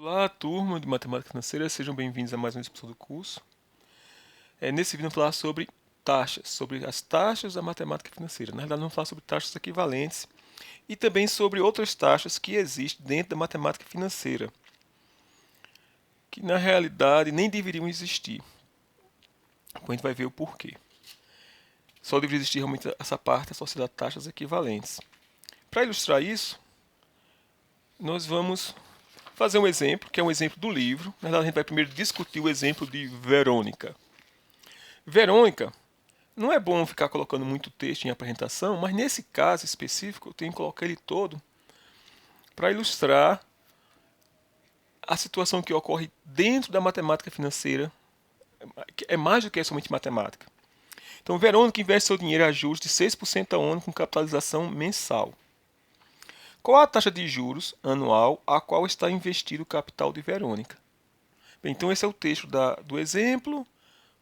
Olá, turma de Matemática Financeira, sejam bem-vindos a mais uma discussão do curso. Nesse vídeo vamos falar sobre taxas, sobre as taxas da matemática financeira. Na verdade, vamos falar sobre taxas equivalentes e também sobre outras taxas que existem dentro da matemática financeira, que na realidade nem deveriam existir. Depois a gente vai ver o porquê. Só deveria existir realmente essa parte associada a taxas equivalentes. Para ilustrar isso, nós vamos fazer um exemplo, que é um exemplo do livro. Na verdade, a gente vai primeiro discutir o exemplo de Verônica. Verônica, não é bom ficar colocando muito texto em apresentação, mas nesse caso específico eu tenho que colocar ele todo para ilustrar a situação que ocorre dentro da matemática financeira, que é mais do que somente matemática. Então, Verônica investe seu dinheiro a juros de 6% ao ano com capitalização mensal. Qual a taxa de juros anual a qual está investido o capital de Verônica? Bem, então esse é o texto do exemplo.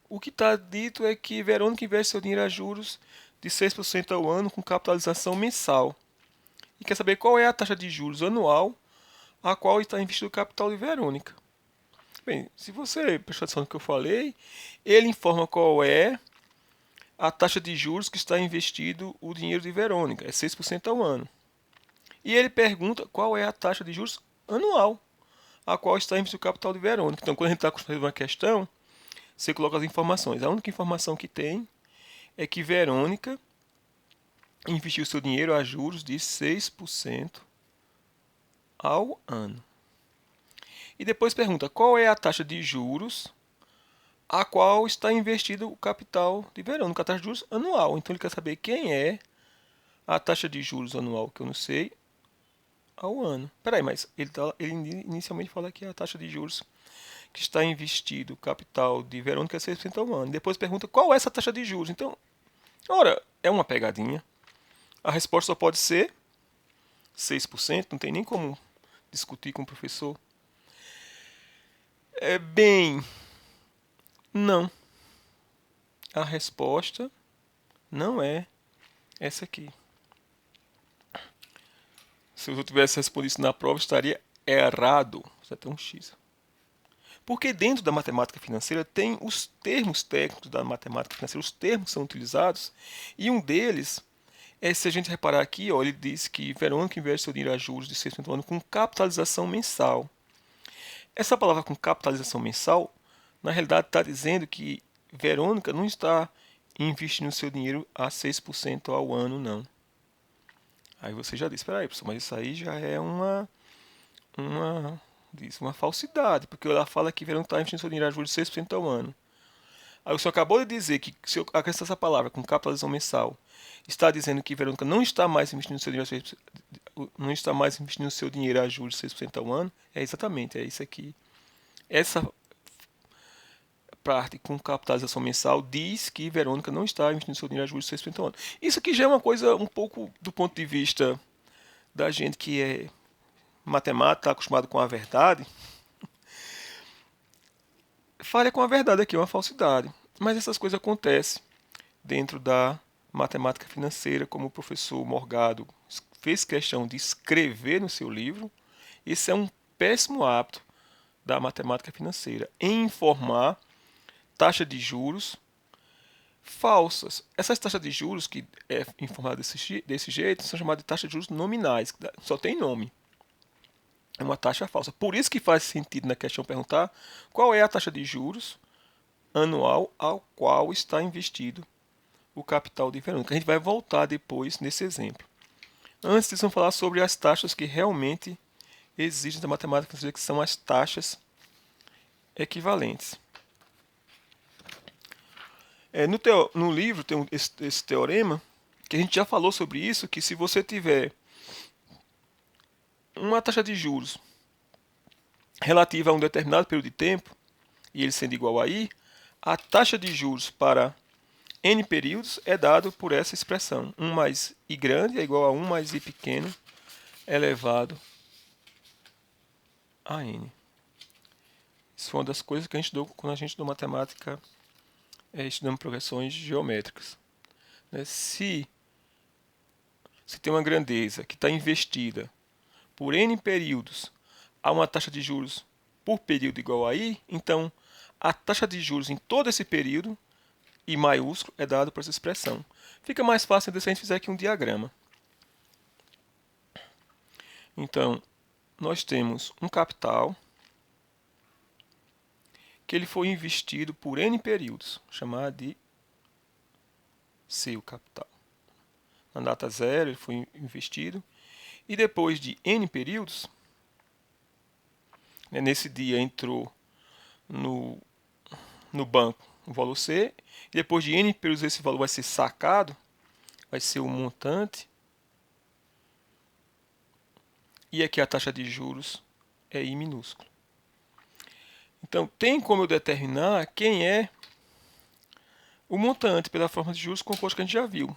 O que está dito é que Verônica investe seu dinheiro a juros de 6% ao ano com capitalização mensal. E quer saber qual é a taxa de juros anual a qual está investido o capital de Verônica. Bem, se você prestar atenção no que eu falei, ele informa qual é a taxa de juros que está investido o dinheiro de Verônica, é 6% ao ano. E ele pergunta qual é a taxa de juros anual a qual está investido o capital de Verônica. Então, quando a gente está construindo uma questão, você coloca as informações. A única informação que tem é que Verônica investiu seu dinheiro a juros de 6% ao ano. E depois pergunta qual é a taxa de juros a qual está investido o capital de Verônica, a taxa de juros anual. Então ele quer saber quem é a taxa de juros anual, que eu não sei, ao ano. Peraí, mas ele inicialmente fala que a taxa de juros que está investido o capital de Verônica é 6% ao ano. Depois pergunta qual é essa taxa de juros. Então, ora, é uma pegadinha. A resposta só pode ser 6%, não tem nem como discutir com o professor. Bem, não. A resposta não é essa aqui. Se eu tivesse respondido isso na prova, estaria errado. Você tem um X. Porque dentro da matemática financeira tem os termos técnicos da matemática financeira, os termos são utilizados, e um deles é, se a gente reparar aqui, ó, ele diz que Verônica investe seu dinheiro a juros de 6% ao ano com capitalização mensal. Essa palavra com capitalização mensal, na realidade está dizendo que Verônica não está investindo seu dinheiro a 6% ao ano, não. Aí você já disse, peraí, professor, mas isso aí já é uma falsidade, porque ela fala que Verônica está investindo seu dinheiro a juros de 6% ao ano. Aí o senhor acabou de dizer que, se eu acrescentar essa palavra com capitalização mensal, está dizendo que Verônica não está mais investindo seu dinheiro, não está mais investindo seu dinheiro a juros de 6% ao ano. É exatamente, é isso aqui. Essa parte com capitalização mensal diz que Verônica não está investindo seu dinheiro a juros de 6% ao ano. Isso aqui já é uma coisa um pouco do ponto de vista da gente que é matemática, está acostumado com a verdade. Falha com a verdade aqui, é uma falsidade. Mas essas coisas acontecem dentro da matemática financeira, como o professor Morgado fez questão de escrever no seu livro. Esse é um péssimo hábito da matemática financeira, em informar taxa de juros falsas. Essas taxas de juros que é informada desse jeito são chamadas de taxas de juros nominais, que só tem nome. É uma taxa falsa. Por isso que faz sentido na questão perguntar qual é a taxa de juros anual ao qual está investido o capital de Verônica. A gente vai voltar depois nesse exemplo. Antes disso, vamos falar sobre as taxas que realmente existem na matemática financeira, que são as taxas equivalentes. No livro tem esse teorema, que a gente já falou sobre isso, que se você tiver uma taxa de juros relativa a um determinado período de tempo, e ele sendo igual a I, a taxa de juros para n períodos é dado por essa expressão. 1 mais I grande é igual a 1 mais I pequeno elevado a n. Isso foi uma das coisas que a gente estudou quando a gente estudou matemática, estudando progressões geométricas. Se tem uma grandeza que está investida por n períodos a uma taxa de juros por período igual a I, então a taxa de juros em todo esse período, I maiúsculo, é dado por essa expressão. Fica mais fácil se a gente fizer aqui um diagrama. Então, nós temos um capital que ele foi investido por N períodos, chamado de C, o capital. Na data zero ele foi investido, e depois de N períodos, nesse dia entrou no banco o valor C, e depois de N períodos esse valor vai ser sacado, vai ser o montante, e aqui a taxa de juros é I minúsculo. Então, tem como eu determinar quem é o montante pela fórmula de juros composto que a gente já viu.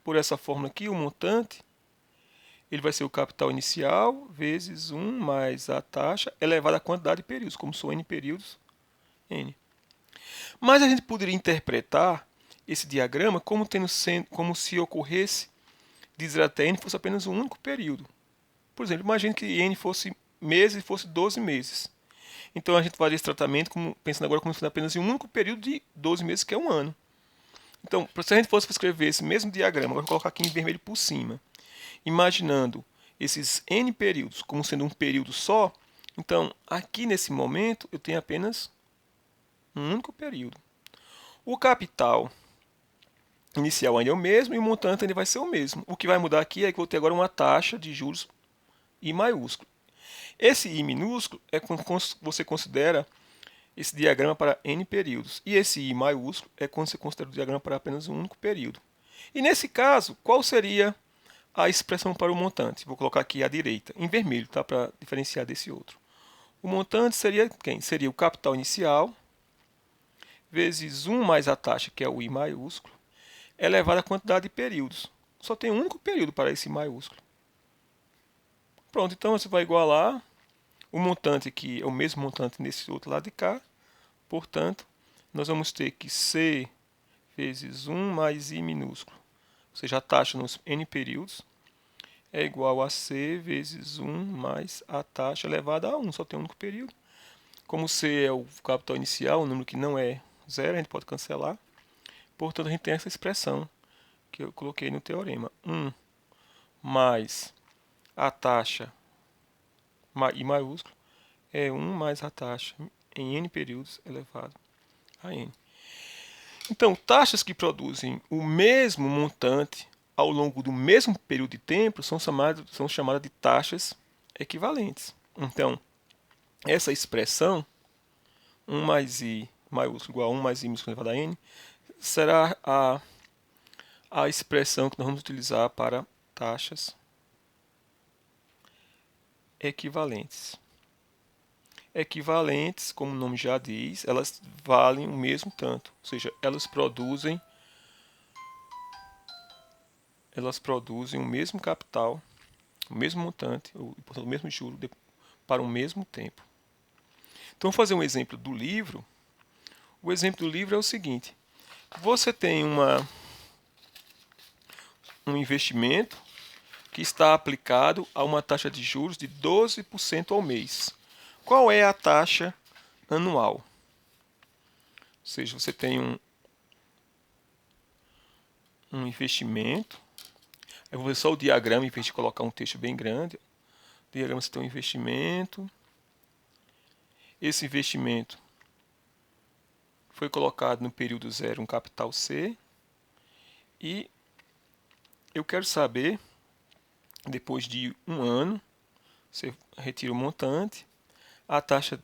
Por essa fórmula aqui, o montante ele vai ser o capital inicial vezes 1 mais a taxa elevada à quantidade de períodos, como são N períodos, N. Mas a gente poderia interpretar esse diagrama como se ocorresse de 0 até N fosse apenas um único período. Por exemplo, imagine que N fosse meses e fosse 12 meses. Então a gente faria esse tratamento pensando agora como se fosse apenas em um único período de 12 meses, que é um ano. Então, se a gente fosse escrever esse mesmo diagrama, agora eu vou colocar aqui em vermelho por cima, imaginando esses N períodos como sendo um período só, então aqui nesse momento eu tenho apenas um único período. O capital inicial ainda é o mesmo e o montante ainda vai ser o mesmo. O que vai mudar aqui é que eu vou ter agora uma taxa de juros I maiúsculo. Esse I minúsculo é quando você considera esse diagrama para N períodos. E esse I maiúsculo é quando você considera o diagrama para apenas um único período. E nesse caso, qual seria a expressão para o montante? Vou colocar aqui à direita, em vermelho, tá? Para diferenciar desse outro. O montante seria quem? Seria o capital inicial vezes 1 mais a taxa, que é o I maiúsculo, elevado à quantidade de períodos. Só tem um único período para esse I maiúsculo. Pronto, então você vai igualar o montante aqui, é o mesmo montante nesse outro lado de cá. Portanto, nós vamos ter que C vezes 1 mais I minúsculo, ou seja, a taxa nos N períodos, é igual a C vezes 1 mais a taxa elevada a 1, só tem um único período. Como C é o capital inicial, um número que não é zero, a gente pode cancelar. Portanto, a gente tem essa expressão que eu coloquei no teorema. 1 mais a taxa I maiúsculo é 1 mais a taxa em N períodos elevado a N. Então, taxas que produzem o mesmo montante ao longo do mesmo período de tempo são chamadas de taxas equivalentes. Então, essa expressão 1 mais I maiúsculo igual a 1 mais I minúsculo elevado a N será a expressão que nós vamos utilizar para taxas equivalentes. Equivalentes, como o nome já diz, elas valem o mesmo tanto, ou seja, elas produzem o mesmo capital, o mesmo montante, portanto, o mesmo juro para o mesmo tempo. Então, vou fazer um exemplo do livro. O exemplo do livro é o seguinte: você tem um investimento que está aplicado a uma taxa de juros de 12% ao mês. Qual é a taxa anual? Ou seja, você tem um investimento. Eu vou ver só o diagrama, em vez de colocar um texto bem grande. O diagrama, você tem um investimento. Esse investimento foi colocado no período zero, um capital C. E eu quero saber, depois de um ano, você retira o montante, a taxa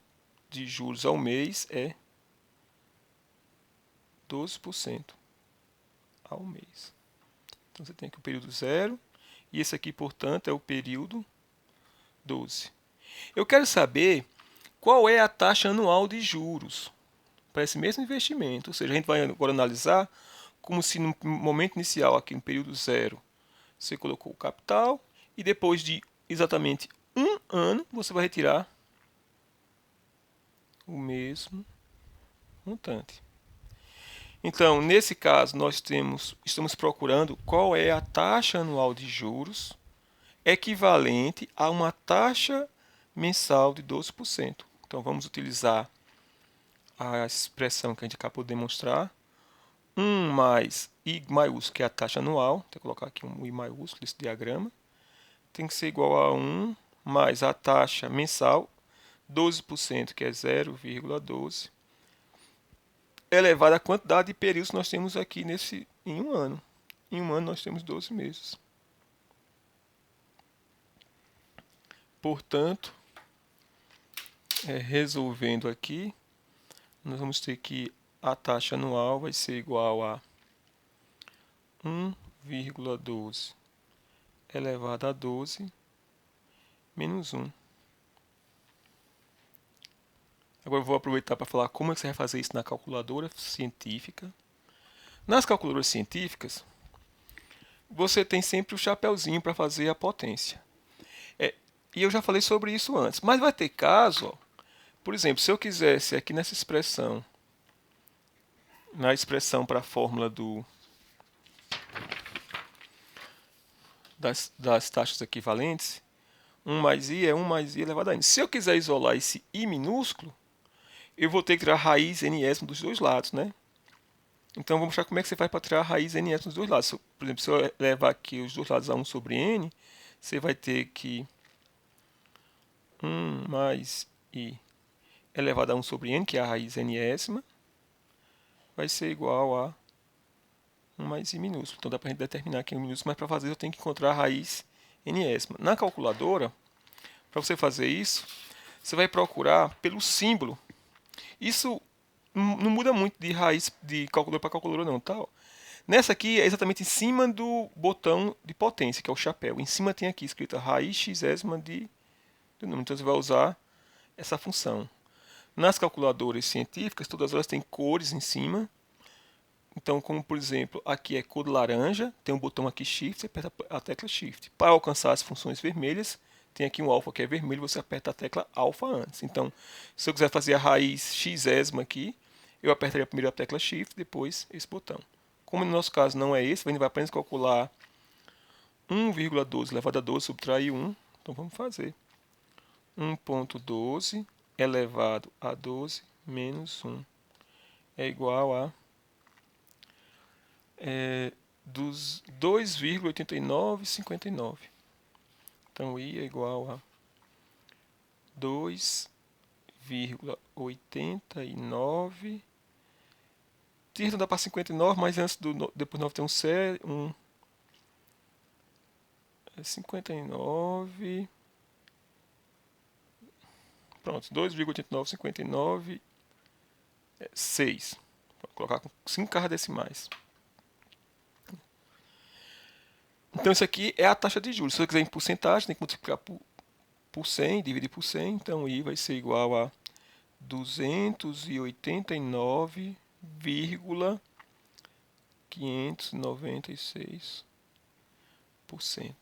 de juros ao mês é 12% ao mês. Então você tem aqui o período 0 e esse aqui, portanto, é o período 12. Eu quero saber qual é a taxa anual de juros para esse mesmo investimento. Ou seja, a gente vai agora analisar como se no momento inicial, aqui no período 0, você colocou o capital e depois de exatamente um ano, você vai retirar o mesmo montante. Então, nesse caso, nós estamos procurando qual é a taxa anual de juros equivalente a uma taxa mensal de 12%. Então vamos utilizar a expressão que a gente acabou de demonstrar. 1 mais I maiúsculo, que é a taxa anual. Vou colocar aqui um I maiúsculo nesse diagrama. Tem que ser igual a 1 mais a taxa mensal, 12%, que é 0,12, elevado à quantidade de períodos que nós temos aqui em um ano. Em um ano nós temos 12 meses. Portanto, resolvendo aqui, nós vamos ter que a taxa anual vai ser igual a 1,12 elevado a 12 menos 1. Agora eu vou aproveitar para falar como é que você vai fazer isso na calculadora científica. Nas calculadoras científicas, você tem sempre o chapeuzinho para fazer a potência. E eu já falei sobre isso antes, mas vai ter caso, ó, por exemplo, se eu quisesse aqui nessa expressão, na expressão para a fórmula das taxas equivalentes, 1 mais I é 1 mais I elevado a N. Se eu quiser isolar esse I minúsculo, eu vou ter que tirar a raiz Nésima dos dois lados, né? Então, vamos mostrar como é que você faz para tirar a raiz Nésima dos dois lados. Por exemplo, se eu levar aqui os dois lados a 1 sobre N, você vai ter que 1 mais I elevado a 1 sobre N, que é a raiz Nésima, vai ser igual a 1 mais I minúsculo. Então, dá para a gente determinar aqui o minúsculo, mas para fazer eu tenho que encontrar a raiz Nésima. Na calculadora, para você fazer isso, você vai procurar pelo símbolo. Isso não muda muito de raiz de calculadora para calculadora não, tá? Nessa aqui é exatamente em cima do botão de potência, que é o chapéu. Em cima tem aqui escrito raiz xésima de número. Então você vai usar essa função. Nas calculadoras científicas, todas elas têm cores em cima. Então, como por exemplo, aqui é cor laranja, tem um botão aqui Shift, você aperta a tecla Shift. Para alcançar as funções vermelhas, tem aqui um alfa que é vermelho, você aperta a tecla alfa antes. Então, se eu quiser fazer a raiz xésima aqui, eu apertaria primeiro a tecla Shift, depois esse botão. Como no nosso caso não é esse, a gente vai apenas calcular 1,12 elevado a 12, subtrair 1. Então vamos fazer 1,12 elevado a 12 menos 1 é igual a 2,8959. Então I é igual a 2,89. Tira não dá para 59, mas antes depois do 9 tem um 59. Pronto, 2,8959 6. Vou colocar com 5 cargas decimais. Então isso aqui é a taxa de juros. Se você quiser em porcentagem, tem que multiplicar por 100, dividir por 100. Então I vai ser igual a 289,596%.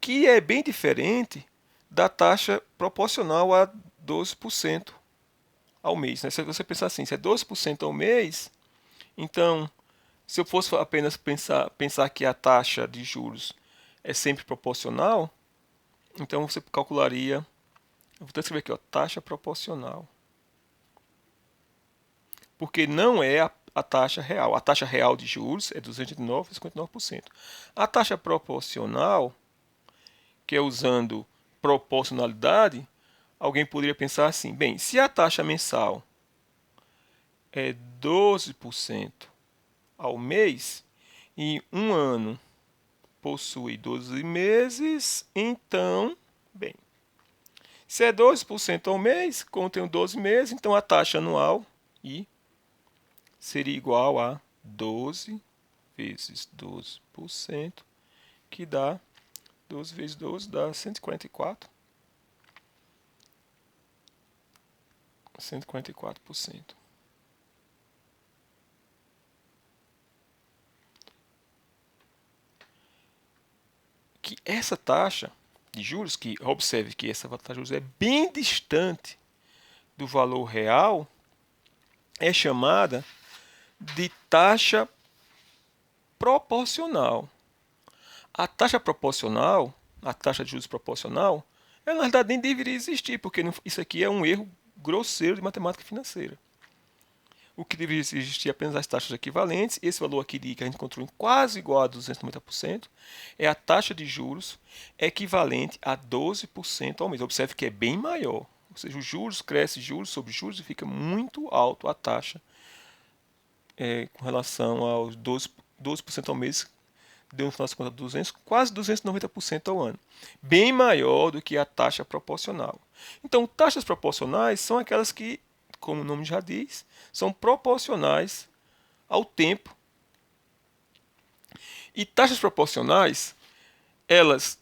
Que é bem diferente da taxa proporcional a 12% ao mês. Né? Se você pensar assim, se é 12% ao mês, então, se eu fosse apenas pensar que a taxa de juros é sempre proporcional, então você calcularia, eu vou até escrever aqui, ó, taxa proporcional. Porque não é a taxa real. A taxa real de juros é 289,59%. A taxa proporcional, que é usando proporcionalidade, alguém poderia pensar assim, bem, se a taxa mensal é 12% ao mês e um ano possui 12 meses, então, bem, se é 12% ao mês, como tenho 12 meses, então a taxa anual I seria igual a 12 vezes 12%, que dá 12 vezes 12 dá 144. 144%. Que essa taxa de juros, que observe que essa taxa de juros é bem distante do valor real, é chamada de taxa proporcional. A taxa proporcional, a taxa de juros proporcional, ela na verdade nem deveria existir, porque isso aqui é um erro grosseiro de matemática financeira. O que deveria existir é apenas as taxas equivalentes. Esse valor aqui que a gente encontrou em quase igual a 290% é a taxa de juros equivalente a 12% ao mês. Observe que é bem maior. Ou seja, os juros crescem, juros sobre juros, e fica muito alto a taxa com relação aos 12% ao mês, deu no final das contas 200, quase 290% ao ano. Bem maior do que a taxa proporcional. Então, taxas proporcionais são aquelas que, como o nome já diz, são proporcionais ao tempo. E taxas proporcionais, elas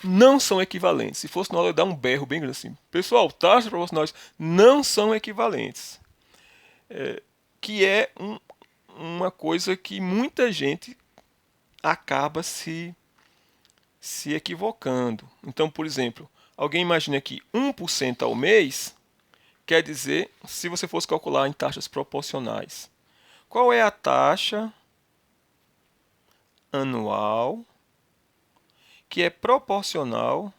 não são equivalentes. Se fosse na hora, eu dar um berro bem grande assim. Pessoal, taxas proporcionais não são equivalentes. Que é uma coisa que muita gente acaba se equivocando. Então, por exemplo, alguém imagina que 1% ao mês quer dizer, se você fosse calcular em taxas proporcionais, qual é a taxa anual que é proporcional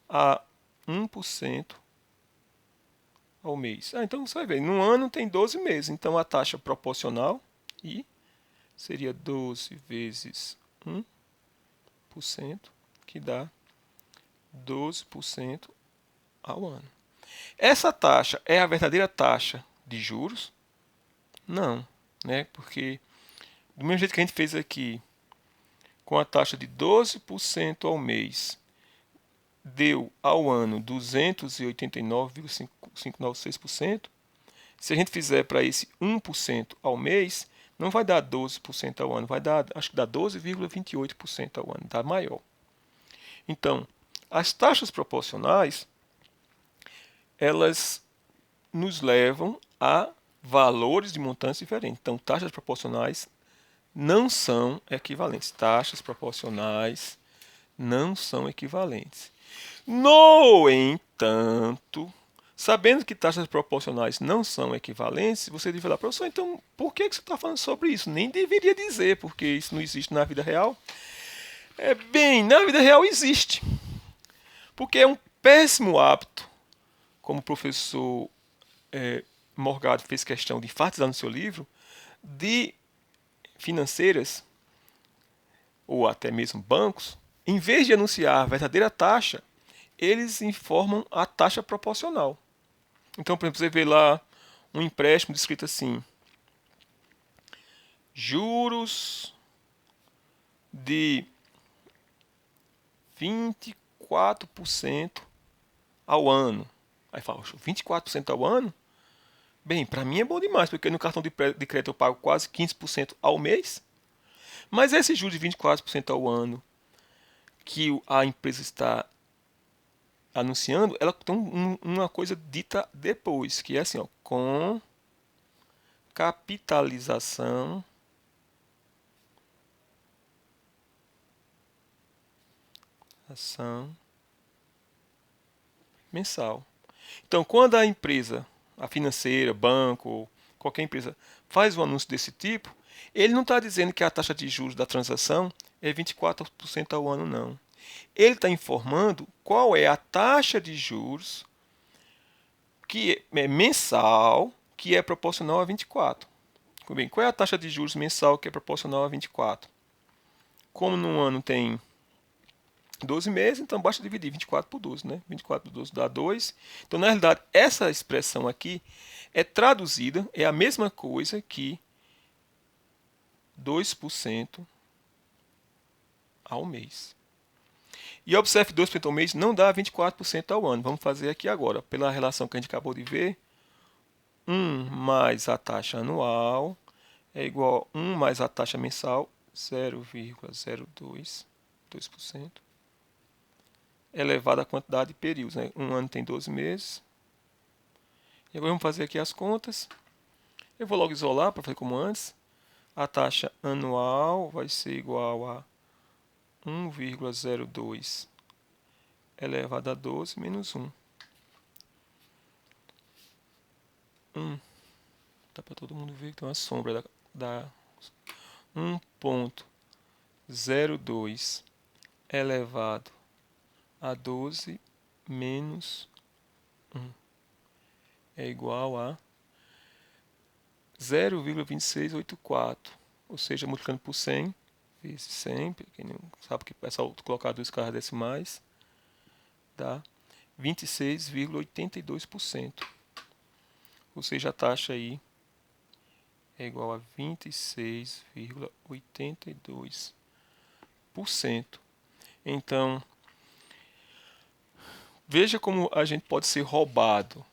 a 1% ao mês? Então você vai ver, no ano tem 12 meses, então a taxa proporcional I seria 12 vezes 1%, que dá 12% ao ano. Essa taxa é a verdadeira taxa de juros? Não, né? Porque do mesmo jeito que a gente fez aqui, com a taxa de 12% ao mês, deu ao ano 289,596%. Se a gente fizer para esse 1% ao mês, não vai dar 12% ao ano, vai dar, acho que dá 12,28% ao ano, dá maior. Então, as taxas proporcionais, elas nos levam a valores de montantes diferentes. Então, taxas proporcionais não são equivalentes. Taxas proporcionais não são equivalentes. No entanto, sabendo que taxas proporcionais não são equivalentes, você deve falar, professor, então por que você está falando sobre isso? Nem deveria dizer, porque isso não existe na vida real. Bem, na vida real existe. Porque é um péssimo hábito, como o professor Morgado fez questão de enfatizar no seu livro, de financeiras, ou até mesmo bancos, em vez de anunciar a verdadeira taxa, eles informam a taxa proporcional. Então, por exemplo, você vê lá um empréstimo descrito assim: juros de 24% ao ano. Aí fala, 24% ao ano? Bem, para mim é bom demais, porque no cartão de crédito eu pago quase 15% ao mês. Mas esse juros de 24% ao ano que a empresa está anunciando, ela tem uma coisa dita depois, que é assim, ó, com capitalização ação mensal. Então, quando a empresa, a financeira, banco, qualquer empresa, faz um anúncio desse tipo, ele não está dizendo que a taxa de juros da transação é 24% ao ano, não. Ele está informando qual é a taxa de juros que é mensal, que é proporcional a 24. Bem, qual é a taxa de juros mensal que é proporcional a 24? Como no ano tem 12 meses, então basta dividir 24 por 12, né? 24 por 12 dá 2. Então, na realidade, essa expressão aqui é traduzida, é a mesma coisa que 2% ao mês. E observe que 2% ao mês não dá 24% ao ano. Vamos fazer aqui agora, pela relação que a gente acabou de ver. 1 mais a taxa anual é igual a 1 mais a taxa mensal, 0,02%, 2%, elevado à quantidade de períodos. Né? Um ano tem 12 meses. E agora vamos fazer aqui as contas. Eu vou logo isolar para fazer como antes. A taxa anual vai ser igual a 1,02 elevado a 12 menos 1. 1. Dá para todo mundo ver que tem uma sombra da 1,02 elevado a 12 menos 1 é igual a 0,2684, ou seja, multiplicando por 100 vezes 100, quem não sabe que é só colocar duas casas decimais, dá 26,82%. Ou seja, a taxa aí é igual a 26,82%. Então, veja como a gente pode ser roubado.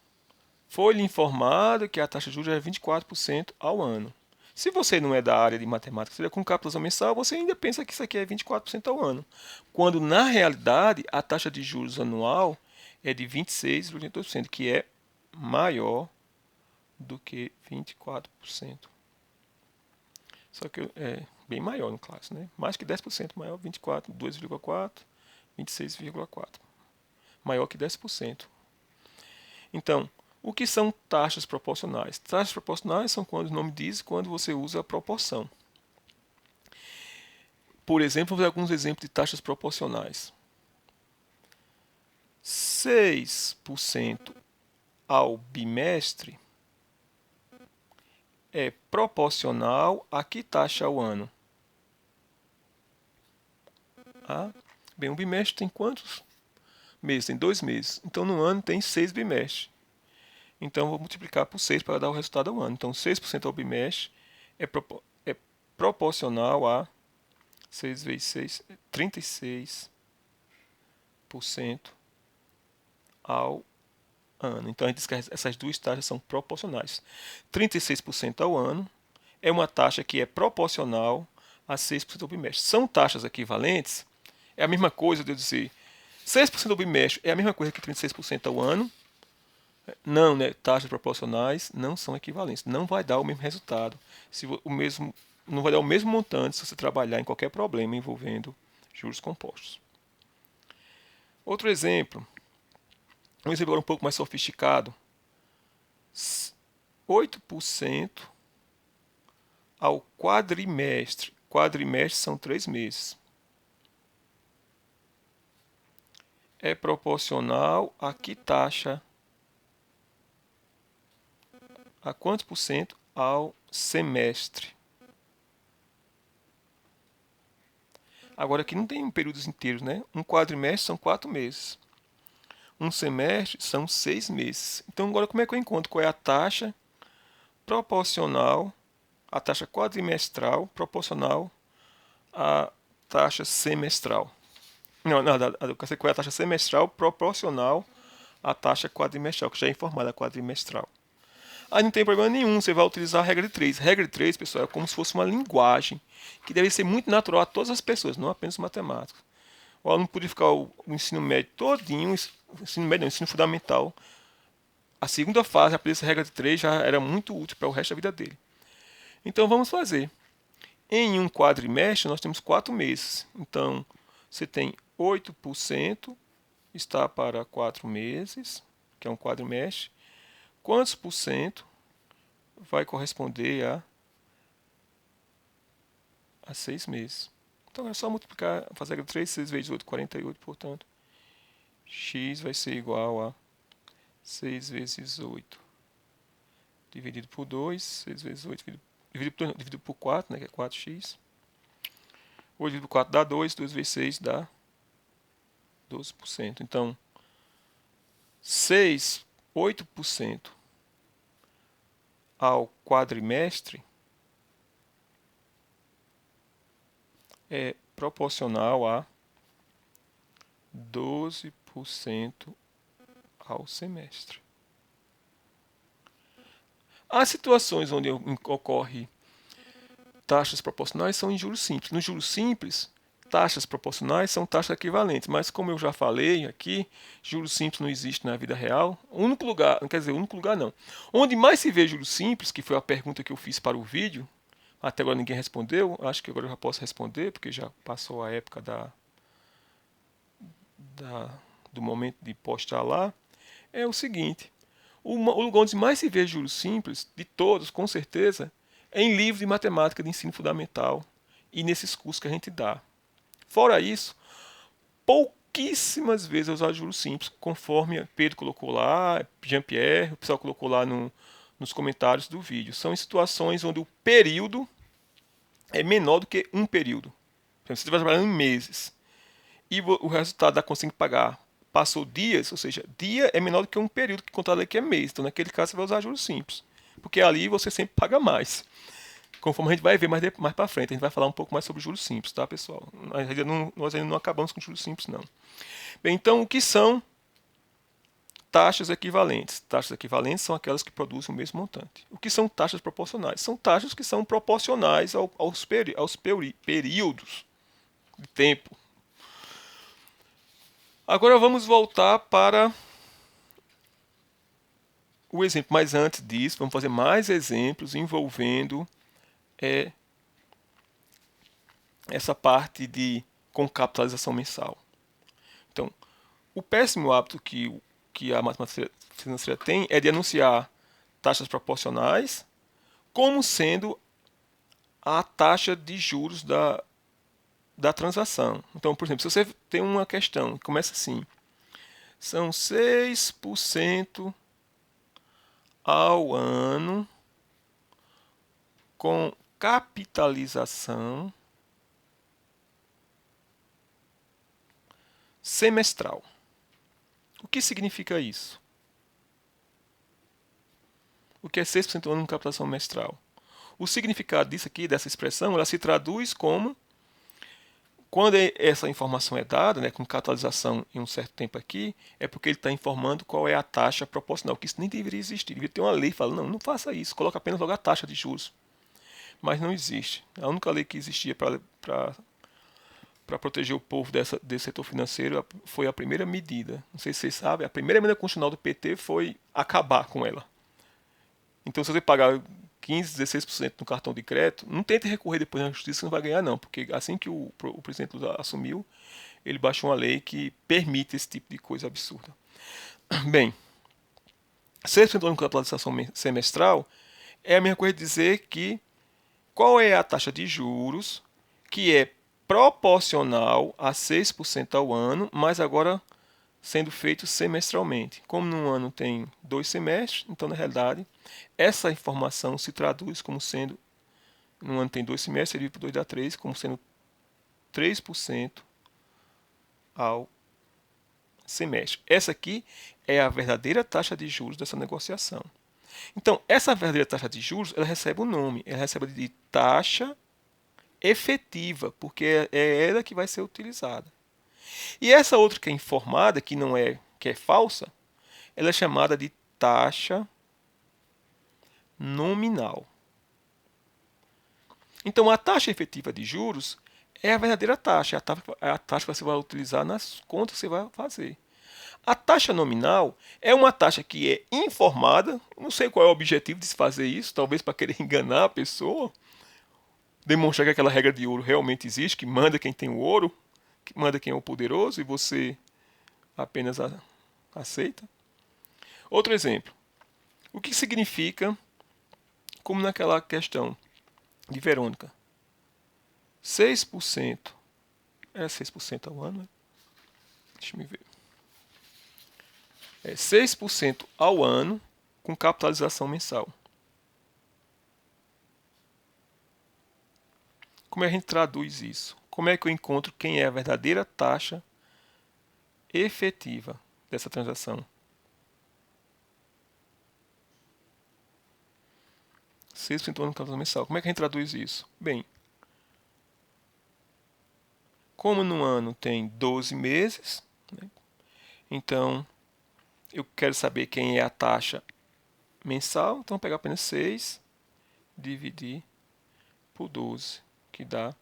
Foi-lhe informado que a taxa de juros é 24% ao ano. Se você não é da área de matemática, seja com capitalização mensal, você ainda pensa que isso aqui é 24% ao ano. Quando, na realidade, a taxa de juros anual é de 26,82%, que é maior do que 24%. Só que é bem maior no caso, né? Mais que 10% maior, 24, 2,4, 26,4. Maior que 10%. Então, o que são taxas proporcionais? Taxas proporcionais são quando o nome diz, quando você usa a proporção. Por exemplo, vou ver alguns exemplos de taxas proporcionais. 6% ao bimestre é proporcional a que taxa ao ano? Bem, um bimestre tem quantos meses? Tem 2 meses. Então, no ano tem 6 bimestres. Então, vou multiplicar por 6 para dar o resultado ao ano. Então, 6% ao bimestre é proporcional a 6 vezes 6, 36% ao ano. Então, a gente diz que essas duas taxas são proporcionais. 36% ao ano é uma taxa que é proporcional a 6% ao bimestre. São taxas equivalentes? É a mesma coisa de eu dizer 6% ao bimestre é a mesma coisa que 36% ao ano? Não, né? Taxas proporcionais não são equivalentes. Não vai dar o mesmo resultado. Se o mesmo, não vai dar o mesmo montante se você trabalhar em qualquer problema envolvendo juros compostos. Outro exemplo, um exemplo agora um pouco mais sofisticado. 8% ao quadrimestre. Quadrimestre são 3 meses. É proporcional a que taxa? A quantos por cento ao semestre? Agora aqui não tem períodos inteiros, né? Um quadrimestre são 4 meses. Um semestre são 6 meses. Então agora como é que eu encontro qual é a taxa proporcional, a taxa quadrimestral proporcional à taxa semestral? Não, eu quero saber qual é a taxa semestral proporcional à taxa quadrimestral, que já é informada, quadrimestral. Aí não tem problema nenhum, você vai utilizar a regra de 3. Regra de 3, pessoal, é como se fosse uma linguagem que deve ser muito natural a todas as pessoas, não apenas os matemáticos. O aluno podia ficar o ensino médio todinho, ensino médio não, ensino fundamental. A segunda fase, aprender essa regra de 3 já era muito útil para o resto da vida dele. Então vamos fazer. Em um quadrimestre nós temos 4 meses. Então você tem 8% está para 4 meses, que é um quadrimestre. Quantos por cento vai corresponder a 6 meses? Então é só multiplicar, fazer 3, 6 vezes 8, 48, portanto, x vai ser igual a 6 vezes 8 dividido por 2, 6 vezes 8 dividido por 4, né, que é 4x. 8 dividido por 4 dá 2, 2 vezes 6 dá 12%. Então, 8% ao quadrimestre é proporcional a 12% ao semestre. As situações onde ocorre taxas proporcionais são em juros simples. Nos juros simples, taxas proporcionais são taxas equivalentes, mas como eu já falei aqui, juros simples não existe na vida real. O único lugar, quer dizer, o único lugar não. Onde mais se vê juros simples, que foi a pergunta que eu fiz para o vídeo, até agora ninguém respondeu, acho que agora eu já posso responder, porque já passou a época do momento de postar lá, é o seguinte. O lugar onde mais se vê juros simples, de todos, com certeza, é em livros de matemática de ensino fundamental e nesses cursos que a gente dá. Fora isso, pouquíssimas vezes a usar juros simples, conforme Pedro colocou lá, Jean-Pierre, o pessoal colocou lá nos comentários do vídeo. São em situações onde o período é menor do que um período. Por exemplo, você vai trabalhando em meses e o resultado da conta que tem que pagar passou dias, ou seja, dia é menor do que um período que contado aqui é mês. Então, naquele caso, você vai usar juros simples, porque ali você sempre paga mais. Conforme a gente vai ver mais para frente, a gente vai falar um pouco mais sobre juros simples, tá, pessoal? Nós ainda não acabamos com juros simples, não. Bem, então, o que são taxas equivalentes? Taxas equivalentes são aquelas que produzem o mesmo montante. O que são taxas proporcionais? São taxas que são proporcionais aos períodos de tempo. Agora vamos voltar para o exemplo. Mas antes disso, vamos fazer mais exemplos envolvendo essa parte com capitalização mensal. Então, o péssimo hábito que a matemática financeira tem é de anunciar taxas proporcionais como sendo a taxa de juros da transação. Então, por exemplo, se você tem uma questão que começa assim, são 6% ao ano com capitalização semestral. O que significa isso? O que é 6% ao ano com capitalização semestral? O significado disso aqui, dessa expressão, ela se traduz como, quando essa informação é dada, né, com capitalização em um certo tempo aqui, é porque ele está informando qual é a taxa proporcional, que isso nem deveria existir. Deveria ter uma lei falando, não faça isso, coloca apenas logo a taxa de juros. Mas não existe. A única lei que existia para proteger o povo desse setor financeiro foi a primeira medida. Não sei se vocês sabem, a primeira medida constitucional do PT foi acabar com ela. Então, se você pagar 15, 16% no cartão de crédito, não tente recorrer depois na justiça, você não vai ganhar não, porque assim que o presidente Lula assumiu, ele baixou uma lei que permite esse tipo de coisa absurda. Bem, 6% de capitalização semestral é a mesma coisa de dizer que qual é a taxa de juros que é proporcional a 6% ao ano, mas agora sendo feito semestralmente. Como num ano tem 2 semestres, então na realidade essa informação se traduz como sendo, num ano tem 2 semestres, dividido por 2 dá 3, como sendo 3% ao semestre. Essa aqui é a verdadeira taxa de juros dessa negociação. Então, essa verdadeira taxa de juros, ela recebe um nome, ela recebe de taxa efetiva, porque é ela que vai ser utilizada. E essa outra que é informada, que é falsa, ela é chamada de taxa nominal. Então, a taxa efetiva de juros é a verdadeira taxa, é a taxa que você vai utilizar nas contas que você vai fazer. A taxa nominal é uma taxa que é informada, não sei qual é o objetivo de se fazer isso, talvez para querer enganar a pessoa, demonstrar que aquela regra de ouro realmente existe, que manda quem tem o ouro, que manda quem é o poderoso e você apenas aceita. Outro exemplo. O que significa, como naquela questão de Verônica, 6%, é 6% ao ano, né? Deixa eu ver. É 6% ao ano com capitalização mensal. Como é que a gente traduz isso? Como é que eu encontro quem é a verdadeira taxa efetiva dessa transação? 6% ao ano com capitalização mensal. Como é que a gente traduz isso? Bem, como no ano tem 12 meses, né, então eu quero saber quem é a taxa mensal, então vou pegar apenas 6, dividir por 12, que dá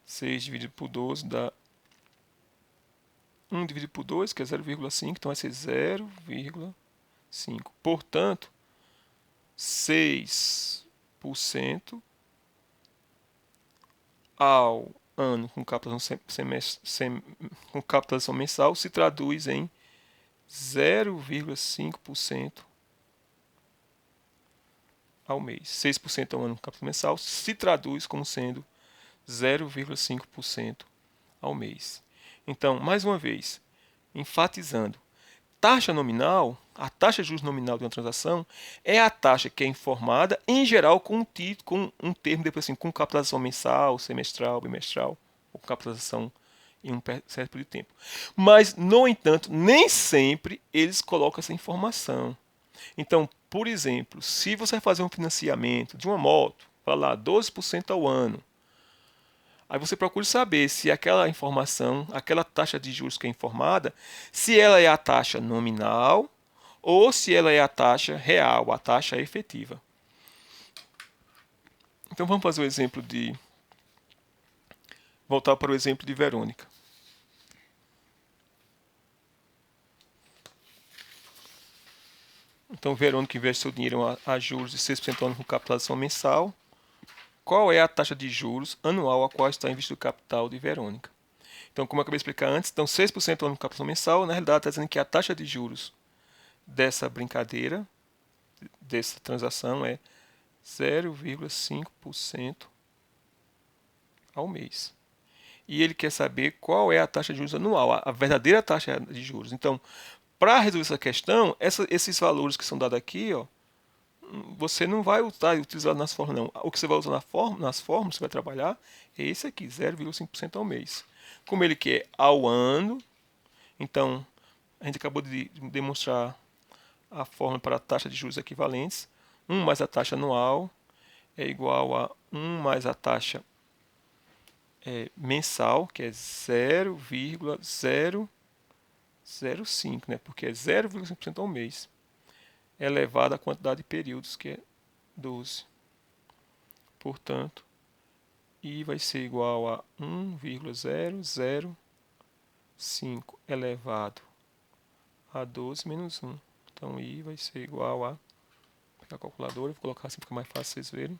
6 dividido por 12 dá 1 dividido por 2, que é 0,5, então vai ser 0,5. Portanto, 6% ao ano com capitalização mensal se traduz em 0,5% ao mês. 6% ao ano com capitalização mensal se traduz como sendo 0,5% ao mês. Então, mais uma vez, enfatizando, taxa nominal, a taxa de juros nominal de uma transação, é a taxa que é informada, em geral, com um termo, depois assim, com capitalização mensal, semestral, bimestral, ou capitalização em um certo período de tempo. Mas, no entanto, nem sempre eles colocam essa informação. Então, por exemplo, se você vai fazer um financiamento de uma moto, vai lá, 12% ao ano, aí você procura saber se aquela informação, aquela taxa de juros que é informada, se ela é a taxa nominal ou se ela é a taxa real, a taxa efetiva. Então vamos fazer o exemplo de... voltar para o exemplo de Verônica. Então Verônica investe seu dinheiro a juros de 6% ao ano com capitalização mensal. Qual é a taxa de juros anual a qual está investido o capital de Verônica? Então, como eu acabei de explicar antes, então 6% ao ano com capitalização mensal, na realidade está dizendo que a taxa de juros dessa brincadeira, dessa transação é 0,5% ao mês. E ele quer saber qual é a taxa de juros anual, a verdadeira taxa de juros. Então, para resolver essa questão, esses valores que são dados aqui, ó, você não vai utilizar nas fórmulas, não. O que você vai usar nas fórmulas, você vai trabalhar, é esse aqui, 0,5% ao mês. Como ele quer ao ano, então, a gente acabou de demonstrar a fórmula para a taxa de juros equivalentes. 1 mais a taxa anual é igual a 1 mais a taxa mensal, que é 0,005, né? Porque é 0,5% ao mês, elevado à quantidade de períodos, que é 12. Portanto, I vai ser igual a 1,005 elevado a 12 menos 1. Então, I vai ser igual a... Vou pegar a calculadora, vou colocar assim, fica mais fácil vocês verem.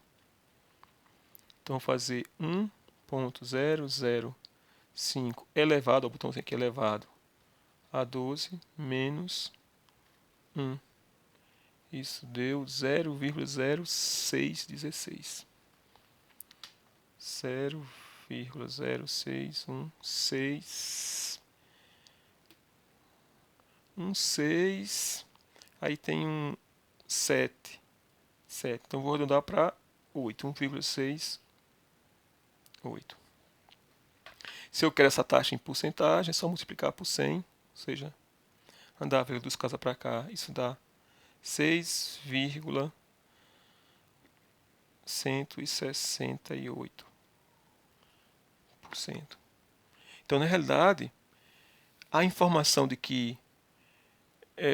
Então, vou fazer 1,005 elevado, o botãozinho aqui elevado a 12 menos 1. Isso deu 0,0616. 0,0616. Aí tem um 7. Então vou arredondar para 8. 1,68. Se eu quero essa taxa em porcentagem, é só multiplicar por 100, ou seja, andar a vírgula dos casa para cá, isso dá 6,168%. Então, na realidade, a informação de que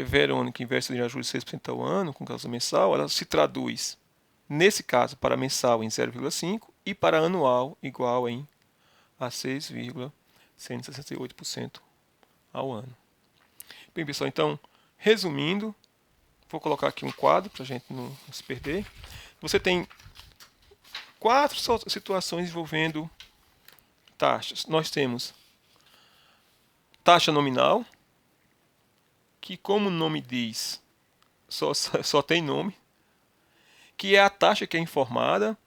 Verônica investe em juros de 6% ao ano, com causa mensal, ela se traduz, nesse caso, para mensal em 0,5 e para anual igual a 6,168% ao ano. Bem, pessoal, então, resumindo, vou colocar aqui um quadro para a gente não se perder. Você tem 4 situações envolvendo taxas. Nós temos taxa nominal, que, como o nome diz, só tem nome, que é a taxa que é informada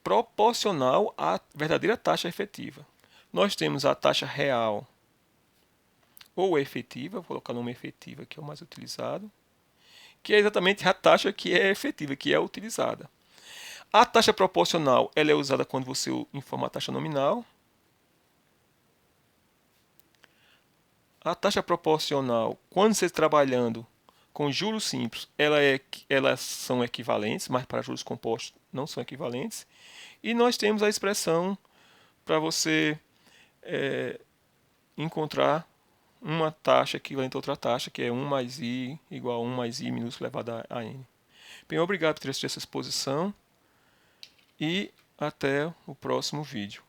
proporcional à verdadeira taxa efetiva. Nós temos a taxa real ou efetiva, vou colocar o nome efetiva, que é o mais utilizado, que é exatamente a taxa que é efetiva, que é utilizada. A taxa proporcional ela é usada quando você informa a taxa nominal. A taxa proporcional, quando você está trabalhando com juros simples, elas são equivalentes, mas para juros compostos não são equivalentes. E nós temos a expressão para você encontrar uma taxa equivalente a outra taxa, que é 1 mais I igual a 1 mais I minúsculo elevado a N. Bem, obrigado por ter assistido essa exposição e até o próximo vídeo.